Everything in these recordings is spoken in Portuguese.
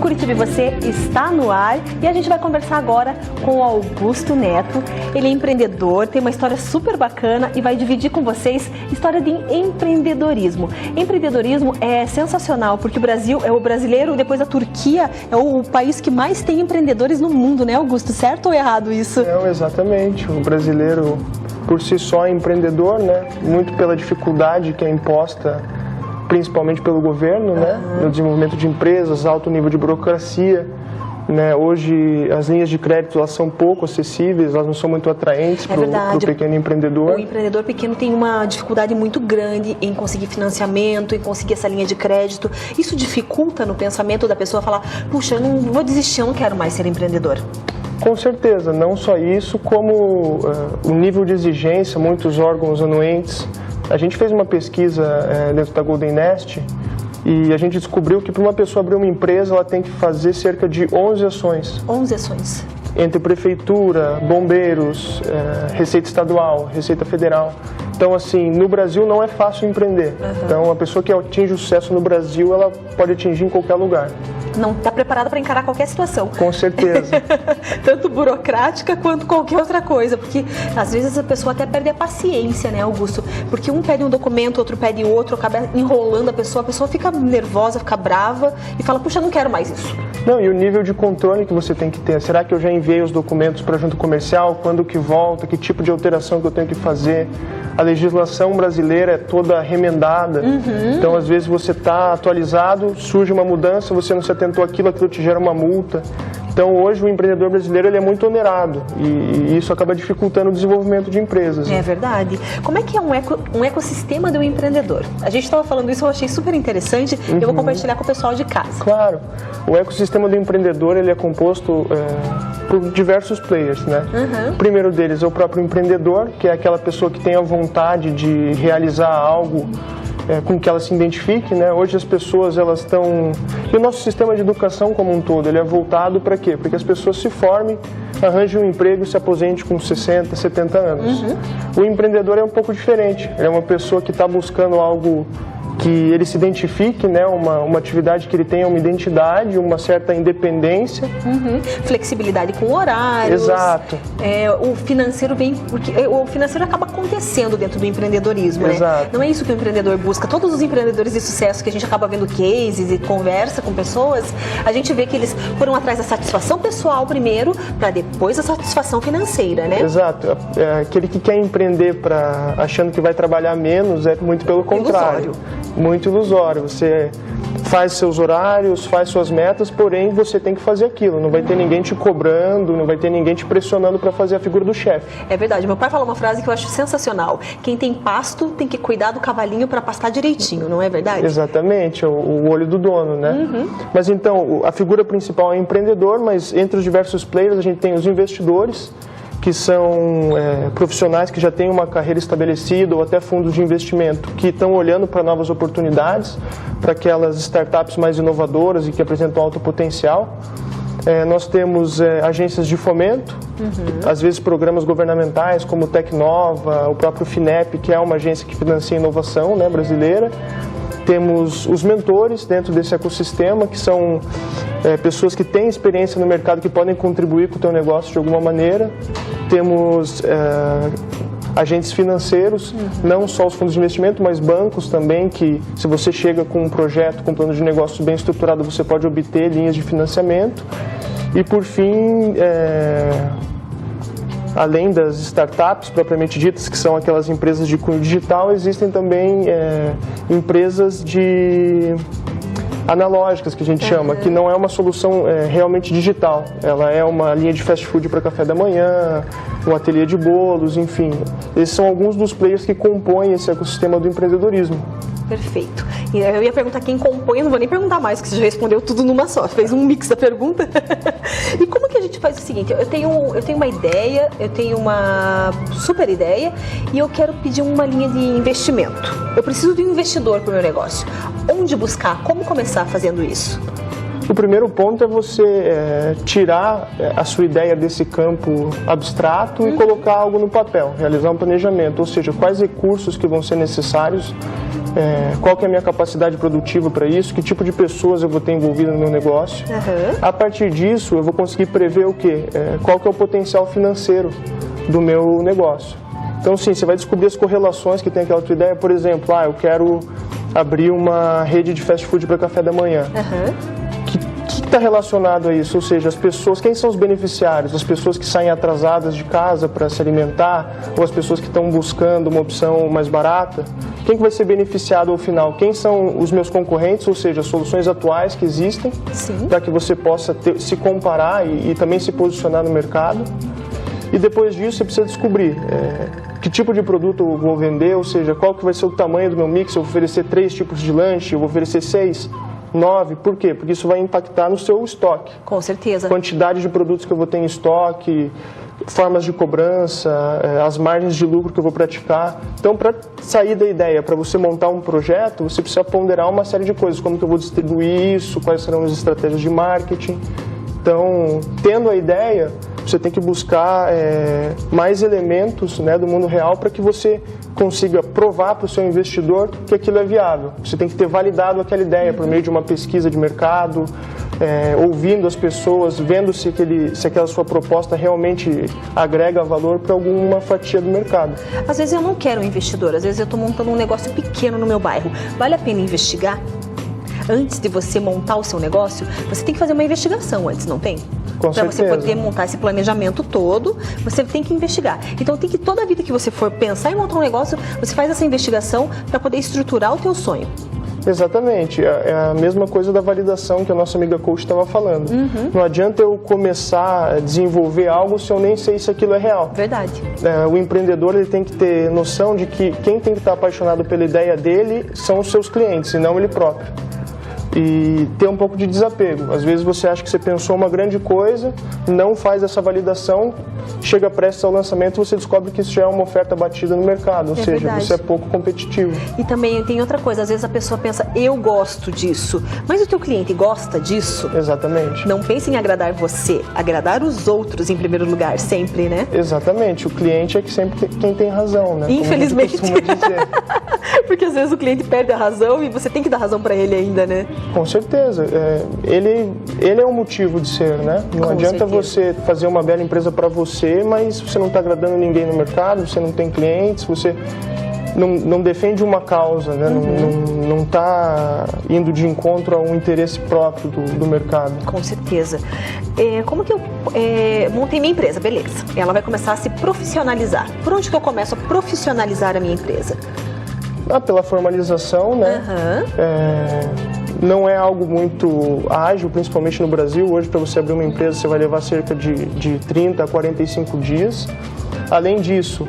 Curitiba e Você está no ar e a gente vai conversar agora com o Augusto Neto. Ele é empreendedor, tem uma história super bacana e vai dividir com vocês história de empreendedorismo. Empreendedorismo é sensacional porque o Brasil é o brasileiro, depois da Turquia, é o país que mais tem empreendedores no mundo, né, Augusto? Certo ou errado isso? Não, exatamente. O brasileiro, por si só, é empreendedor, né? Muito pela dificuldade que é imposta principalmente pelo governo, né, no desenvolvimento de empresas, alto nível de burocracia, né. Hoje as linhas de crédito elas são pouco acessíveis, elas não são muito atraentes para o pequeno empreendedor. O empreendedor pequeno tem uma dificuldade muito grande em conseguir financiamento, em conseguir essa linha de crédito. Isso dificulta no pensamento da pessoa falar, puxa, eu não vou desistir, eu não quero mais ser empreendedor. Com certeza, não só isso, como o nível de exigência, muitos órgãos anuentes. A gente fez uma pesquisa dentro da Golden Nest e a gente descobriu que para uma pessoa abrir uma empresa, ela tem que fazer cerca de 11 ações. 11 ações. Entre prefeitura, bombeiros, Receita Estadual, Receita Federal. Então, assim, no Brasil não é fácil empreender. Então, a pessoa que atinge o sucesso no Brasil, ela pode atingir em qualquer lugar. Não está preparada para encarar qualquer situação. Com certeza. Tanto burocrática quanto qualquer outra coisa, porque às vezes a pessoa até perde a paciência, né, Augusto? Porque um pede um documento, outro pede outro, acaba enrolando a pessoa fica nervosa, fica brava e fala, puxa, não quero mais isso. Não, e o nível de controle que você tem que ter. Será que eu já enviei os documentos para a junta comercial? Quando que volta? Que tipo de alteração que eu tenho que fazer? A legislação brasileira é toda remendada. Então, às vezes, você está atualizado, surge uma mudança, você não se atentou àquilo, aquilo te gera uma multa. Então, hoje, o empreendedor brasileiro ele é muito onerado e isso acaba dificultando o desenvolvimento de empresas. É verdade. Como é que é um ecossistema de um empreendedor? A gente estava falando isso, eu achei super interessante, eu vou compartilhar com o pessoal de casa. Claro. O ecossistema do empreendedor ele é composto por diversos players, né? O primeiro deles é o próprio empreendedor, que é aquela pessoa que tem a vontade de realizar algo com que ela se identifique, né? Hoje as pessoas elas estão... E o nosso sistema de educação como um todo, ele é voltado para quê? Para que as pessoas se formem, arranjem um emprego e se aposentem com 60, 70 anos. O empreendedor é um pouco diferente, ele é uma pessoa que está buscando algo que ele se identifique, né? Uma atividade que ele tenha uma identidade, uma certa independência. Flexibilidade com horários. Exato. O financeiro vem, porque o financeiro acaba acontecendo dentro do empreendedorismo, Exato. né? Não é isso que o empreendedor busca. Todos os empreendedores de sucesso que a gente acaba vendo cases e conversa com pessoas, a gente vê que eles foram atrás da satisfação pessoal primeiro, para depois a satisfação financeira, né? Exato. Aquele que quer empreender achando que vai trabalhar menos é muito pelo contrário. Muito ilusório. Você faz seus horários, faz suas metas, porém você tem que fazer aquilo. Não vai ter ninguém te cobrando, não vai ter ninguém te pressionando para fazer a figura do chefe. É verdade. Meu pai fala uma frase que eu acho sensacional. Quem tem pasto tem que cuidar do cavalinho para pastar direitinho, não é verdade? Exatamente. O olho do dono, né? Mas então, a figura principal é o empreendedor, mas entre os diversos players a gente tem os investidores, que são profissionais que já têm uma carreira estabelecida ou até fundos de investimento que estão olhando para novas oportunidades, para aquelas startups mais inovadoras e que apresentam alto potencial. Nós temos agências de fomento, às vezes programas governamentais como o Tecnova, o próprio FINEP, que é uma agência que financia inovação, né, brasileira. Temos os mentores dentro desse ecossistema, que são pessoas que têm experiência no mercado, que podem contribuir com o teu negócio de alguma maneira. Temos agentes financeiros, não só os fundos de investimento, mas bancos também, que se você chega com um projeto, com um plano de negócio bem estruturado, você pode obter linhas de financiamento. E por fim, além das startups propriamente ditas, que são aquelas empresas de cunho digital, existem também empresas analógicas, que a gente chama, que não é uma solução realmente digital. Ela é uma linha de fast food para café da manhã, um ateliê de bolos, enfim. Esses são alguns dos players que compõem esse ecossistema do empreendedorismo. Perfeito. E eu ia perguntar quem compõe, eu não vou nem perguntar mais, porque você já respondeu tudo numa só, fez um mix da pergunta. E como que a gente faz o seguinte, eu tenho uma ideia, eu tenho uma super ideia e eu quero pedir uma linha de investimento. Eu preciso de um investidor para o meu negócio. Onde buscar? Como começar fazendo isso? O primeiro ponto é você tirar a sua ideia desse campo abstrato e colocar algo no papel, realizar um planejamento, ou seja, quais recursos que vão ser necessários qual que é a minha capacidade produtiva para isso, que tipo de pessoas eu vou ter envolvido no meu negócio. A partir disso, eu vou conseguir prever o quê? Qual que é o potencial financeiro do meu negócio. Então, sim, você vai descobrir as correlações que tem aquela tua ideia. Por exemplo, eu quero abrir uma rede de fast food para café da manhã. O que está relacionado a isso? Ou seja, as pessoas, quem são os beneficiários? As pessoas que saem atrasadas de casa para se alimentar, ou as pessoas que estão buscando uma opção mais barata? Quem que vai ser beneficiado ao final? Quem são os meus concorrentes, ou seja, as soluções atuais que existem, para que você possa se comparar e também se posicionar no mercado. E depois disso você precisa descobrir que tipo de produto eu vou vender, ou seja, qual que vai ser o tamanho do meu mix. Eu vou oferecer 3 tipos de lanche, eu vou oferecer 6, 9, por quê? Porque isso vai impactar no seu estoque. Com certeza. Quantidade de produtos que eu vou ter em estoque, formas de cobrança, as margens de lucro que eu vou praticar. Então, para sair da ideia, para você montar um projeto, você precisa ponderar uma série de coisas, como que eu vou distribuir isso, quais serão as estratégias de marketing. Então, tendo a ideia, você tem que buscar mais elementos, né, do mundo real para que você consiga provar para o seu investidor que aquilo é viável. Você tem que ter validado aquela ideia por meio de uma pesquisa de mercado, ouvindo as pessoas, vendo se aquela sua proposta realmente agrega valor para alguma fatia do mercado. Às vezes eu não quero um investidor, às vezes eu estou montando um negócio pequeno no meu bairro. Vale a pena investigar? Antes de você montar o seu negócio, você tem que fazer uma investigação antes, não tem? Com certeza. Para você poder montar esse planejamento todo, você tem que investigar. Então, tem que toda vida que você for pensar em montar um negócio, você faz essa investigação para poder estruturar o teu sonho. Exatamente, é a mesma coisa da validação que a nossa amiga coach estava falando. Não adianta eu começar a desenvolver algo se eu nem sei se aquilo é real. Verdade. O empreendedor ele tem que ter noção de que quem tem que estar apaixonado pela ideia dele são os seus clientes, e não ele próprio. E ter um pouco de desapego. Às vezes você acha que você pensou uma grande coisa, não faz essa validação, chega prestes ao lançamento e você descobre que isso já é uma oferta batida no mercado, ou seja, verdade. Você é pouco competitivo. E também tem outra coisa, às vezes a pessoa pensa, eu gosto disso, mas o teu cliente gosta disso? Exatamente. Não pense em agradar você, agradar os outros em primeiro lugar, sempre, né? Exatamente, o cliente é que sempre quem tem razão, né? Infelizmente. Como a gente costuma dizer. Porque às vezes o cliente perde a razão e você tem que dar razão para ele ainda, né? Com certeza. Ele é o motivo de ser, né? Não adianta você fazer uma bela empresa para você, mas você não está agradando ninguém no mercado, você não tem clientes, você não defende uma causa, né? Não está indo de encontro a um interesse próprio do mercado. Com certeza. Como que eu montei minha empresa? Beleza. Ela vai começar a se profissionalizar. Por onde que eu começo a profissionalizar a minha empresa? Pela formalização, né? Não é algo muito ágil, principalmente no Brasil. Hoje, para você abrir uma empresa, você vai levar cerca de 30 a 45 dias. Além disso,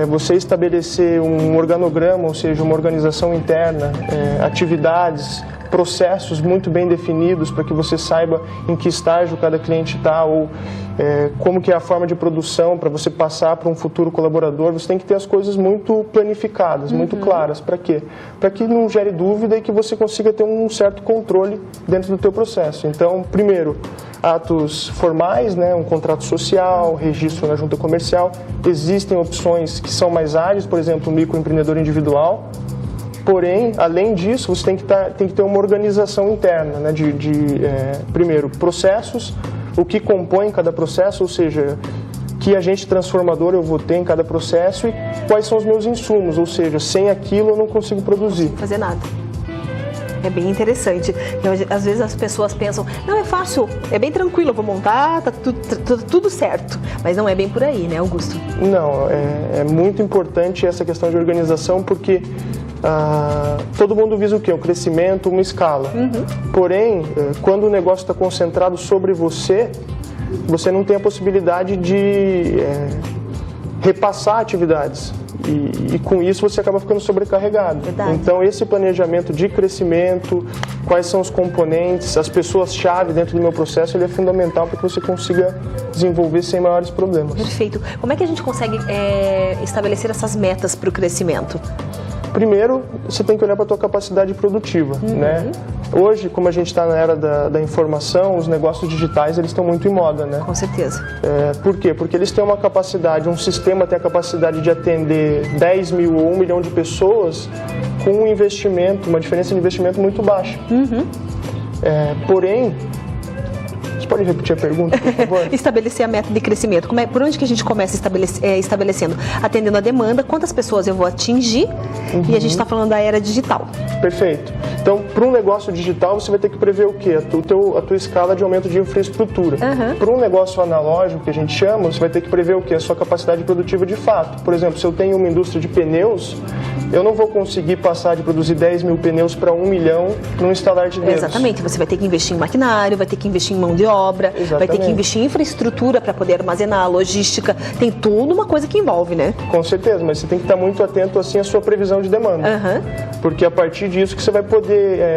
você estabelecer um organograma, ou seja, uma organização interna, atividades, processos muito bem definidos para que você saiba em que estágio cada cliente está ou como que é a forma de produção para você passar para um futuro colaborador. Você tem que ter as coisas muito planificadas, muito claras. Para quê? Para que não gere dúvida e que você consiga ter um certo controle dentro do teu processo. Então, primeiro, atos formais, né, um contrato social, registro na junta comercial. Existem opções que são mais ágeis, por exemplo, o microempreendedor individual. Porém, além disso, você tem que ter uma organização interna, né, primeiro, processos, o que compõe cada processo, ou seja, que agente transformador eu vou ter em cada processo e quais são os meus insumos, ou seja, sem aquilo eu não consigo produzir. Não consigo fazer nada. É bem interessante. Então, às vezes as pessoas pensam, não, é fácil, é bem tranquilo, eu vou montar, tá tudo certo. Mas não é bem por aí, né, Augusto? Não, é muito importante essa questão de organização porque todo mundo visa o quê? O crescimento, uma escala. Porém, quando o negócio está concentrado sobre você, você não tem a possibilidade de repassar atividades. E com isso você acaba ficando sobrecarregado. Verdade. Então esse planejamento de crescimento, quais são os componentes, as pessoas-chave dentro do meu processo, ele é fundamental para que você consiga desenvolver sem maiores problemas. Perfeito. Como é que a gente consegue estabelecer essas metas para o crescimento? Primeiro, você tem que olhar para a tua capacidade produtiva, né? Hoje, como a gente está na era da informação, os negócios digitais eles estão muito em moda, né? Com certeza. Por quê? Porque eles têm uma capacidade, um sistema tem a capacidade de atender 10 mil ou 1 milhão de pessoas com um investimento, uma diferença de investimento muito baixa. Porém, você pode repetir a pergunta, por favor? Estabelecer a meta de crescimento. Por onde que a gente começa estabelecendo? Atendendo a demanda, quantas pessoas eu vou atingir, e a gente está falando da era digital. Perfeito. Então, para um negócio digital, você vai ter que prever o quê? A tua escala de aumento de infraestrutura. Para um negócio analógico, que a gente chama, você vai ter que prever o quê? A sua capacidade produtiva de fato. Por exemplo, se eu tenho uma indústria de pneus, eu não vou conseguir passar de produzir 10 mil pneus para 1 milhão num instalar de dedos. Exatamente. Você vai ter que investir em maquinário, vai ter que investir em mão de obra, vai ter que investir em infraestrutura para poder armazenar, logística. Tem tudo uma coisa que envolve, né? Com certeza, mas você tem que estar muito atento assim à sua previsão de demanda. Porque a partir disso que você vai poder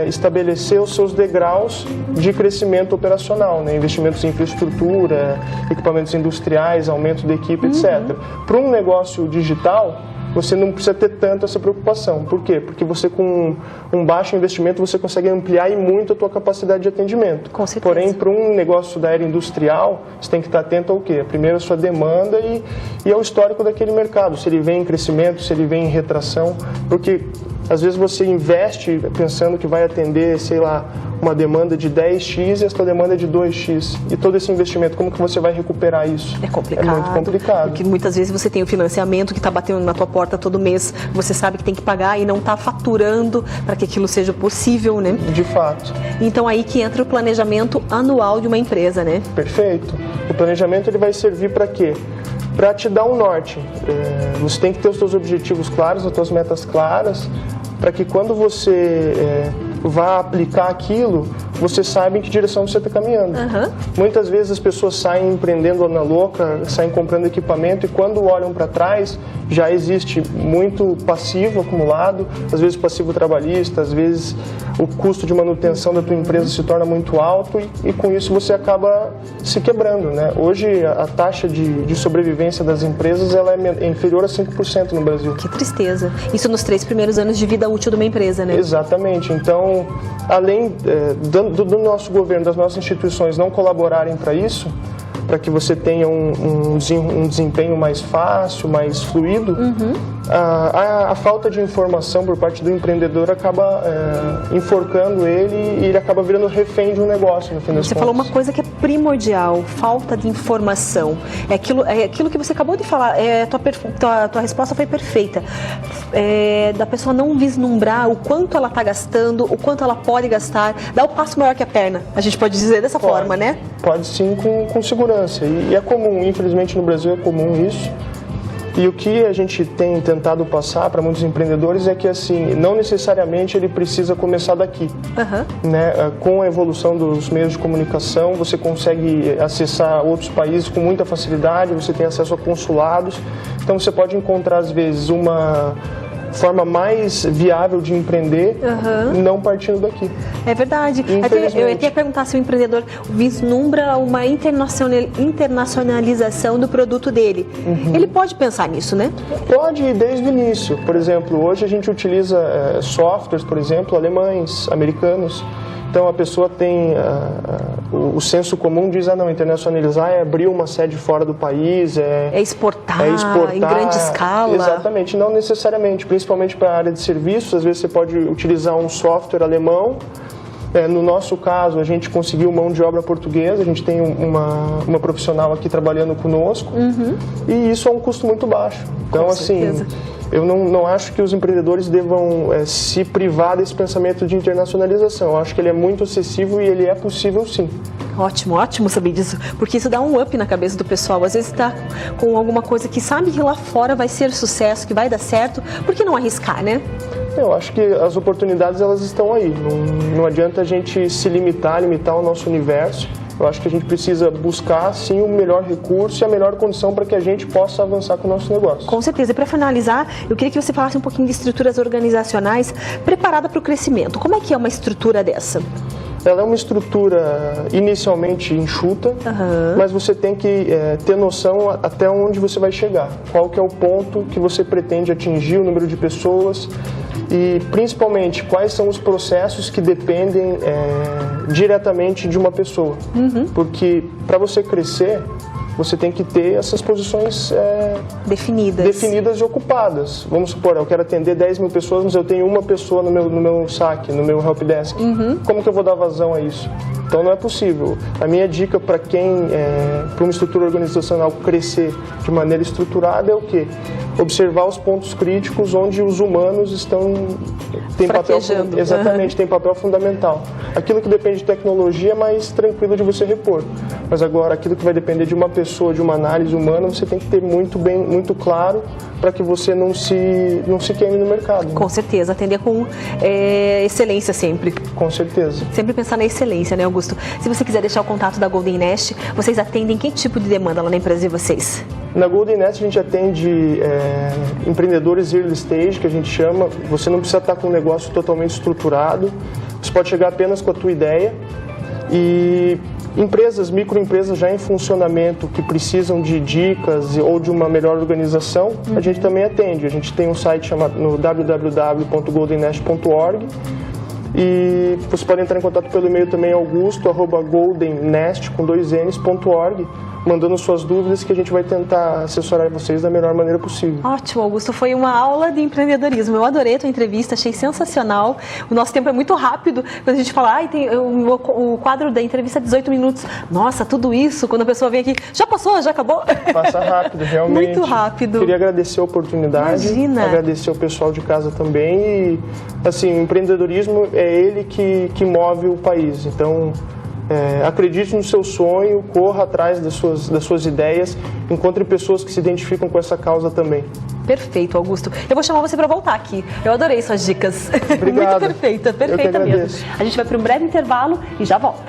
estabelecer os seus degraus de crescimento operacional, né? Investimentos em infraestrutura, equipamentos industriais, aumento da equipe, etc. Para um negócio digital, você não precisa ter tanto essa preocupação. Por quê? Porque você, com um baixo investimento, você consegue ampliar e muito a tua capacidade de atendimento. Com certeza. Porém, para um negócio da área industrial, você tem que estar atento ao quê? Primeiro, a sua demanda e ao histórico daquele mercado. Se ele vem em crescimento, se ele vem em retração. Porque, às vezes, você investe pensando que vai atender, sei lá, uma demanda de 10x e a sua demanda é de 2x. E todo esse investimento, como que você vai recuperar isso? É complicado. É muito complicado. Porque muitas vezes você tem o financiamento que está batendo na tua porta todo mês, você sabe que tem que pagar e não está faturando para que aquilo seja possível, né? De fato. Então aí que entra o planejamento anual de uma empresa, né? Perfeito. O planejamento ele vai servir para quê? Para te dar um norte. Você tem que ter os seus objetivos claros, as suas metas claras, para que quando você vá aplicar aquilo, você saiba em que direção você está caminhando. Muitas vezes as pessoas saem empreendendo na louca, saem comprando equipamento e quando olham para trás já existe muito passivo acumulado, às vezes passivo trabalhista, às vezes o custo de manutenção da tua empresa se torna muito alto e com isso você acaba se quebrando, né? Hoje a taxa de sobrevivência das empresas ela é inferior a 5% no Brasil. Que tristeza. Isso nos 3 primeiros anos de vida útil de uma empresa, né? Exatamente. Então, além do nosso governo, das nossas instituições não colaborarem para isso, para que você tenha um desempenho mais fácil, mais fluido, a falta de informação por parte do empreendedor acaba enforcando ele e ele acaba virando refém de um negócio, no fim das contas. Você falou uma coisa que é primordial, falta de informação. É aquilo que você acabou de falar, tua resposta foi perfeita. Da pessoa não vislumbrar o quanto ela está gastando, o quanto ela pode gastar, dar o passo maior que a perna. A gente pode dizer dessa forma, né? Pode sim, com segurança. E é comum, infelizmente no Brasil é comum isso. E o que a gente tem tentado passar para muitos empreendedores é que assim, não necessariamente ele precisa começar daqui. Né? Com a evolução dos meios de comunicação, você consegue acessar outros países com muita facilidade, você tem acesso a consulados, então você pode encontrar às vezes uma forma mais viável de empreender, não partindo daqui. É verdade. Eu ia perguntar se o empreendedor vislumbra uma internacionalização do produto dele. Ele pode pensar nisso, né? Pode, desde o início. Por exemplo, hoje a gente utiliza softwares, por exemplo, alemães, americanos. Então a pessoa tem o senso comum diz, não, internacionalizar é abrir uma sede fora do país, é exportar em grande escala. Exatamente, não necessariamente, principalmente para a área de serviços, às vezes você pode utilizar um software alemão. No nosso caso, a gente conseguiu mão de obra portuguesa, a gente tem uma profissional aqui trabalhando conosco, e isso é um custo muito baixo. Então, assim, eu não acho que os empreendedores devam se privar desse pensamento de internacionalização. Eu acho que ele é muito acessível e ele é possível sim. Ótimo saber disso, porque isso dá um up na cabeça do pessoal. Às vezes está com alguma coisa que sabe que lá fora vai ser sucesso, que vai dar certo, por que não arriscar, né? Eu acho que as oportunidades elas estão aí. Não adianta a gente se limitar o nosso universo. Eu acho que a gente precisa buscar, sim, o melhor recurso e a melhor condição para que a gente possa avançar com o nosso negócio. Com certeza. E para finalizar, eu queria que você falasse um pouquinho de estruturas organizacionais preparadas para o crescimento. Como é que é uma estrutura dessa? Ela é uma estrutura inicialmente enxuta, mas você tem que ter noção até onde você vai chegar. Qual que é o ponto que você pretende atingir, o número de pessoas e, principalmente, quais são os processos que dependem diretamente de uma pessoa. Porque, para você crescer, você tem que ter essas posições definidas e ocupadas. Vamos supor, eu quero atender 10 mil pessoas, mas eu tenho uma pessoa no meu saque, no meu helpdesk. Como que eu vou dar vazão a isso? Então não é possível. A minha dica para para uma estrutura organizacional crescer de maneira estruturada é o quê? Observar os pontos críticos onde os humanos têm papel fundamental. Aquilo que depende de tecnologia é mais tranquilo de você repor. Mas agora, aquilo que vai depender de uma pessoa, de uma análise humana, você tem que ter muito claro para que você não se queime no mercado. Né? Com certeza, atender com excelência sempre. Com certeza. Sempre pensar na excelência, né, Augusto? Se você quiser deixar o contato da Golden Nest, vocês atendem que tipo de demanda lá na empresa de vocês? Na Golden Nest a gente atende empreendedores early stage, que a gente chama. Você não precisa estar com um negócio totalmente estruturado, você pode chegar apenas com a tua ideia. E microempresas já em funcionamento que precisam de dicas ou de uma melhor organização, a gente também atende. A gente tem um site chamado no www.goldennest.org e você pode entrar em contato pelo e-mail também augusto@goldennest.org, mandando suas dúvidas que a gente vai tentar assessorar vocês da melhor maneira possível. Ótimo, Augusto. Foi uma aula de empreendedorismo. Eu adorei a tua entrevista, achei sensacional. O nosso tempo é muito rápido. Quando a gente fala, o quadro da entrevista é 18 minutos. Nossa, tudo isso, quando a pessoa vem aqui, já passou, já acabou? Passa rápido, realmente. Muito rápido. Queria agradecer a oportunidade. Imagina. Agradecer ao pessoal de casa também. E, assim, o empreendedorismo é ele que move o país. Então, acredite no seu sonho, corra atrás das suas ideias, encontre pessoas que se identificam com essa causa também. Perfeito, Augusto. Eu vou chamar você para voltar aqui. Eu adorei suas dicas. Obrigado. Muito perfeita Eu que agradeço. mesmo. A gente vai para um breve intervalo e já volta.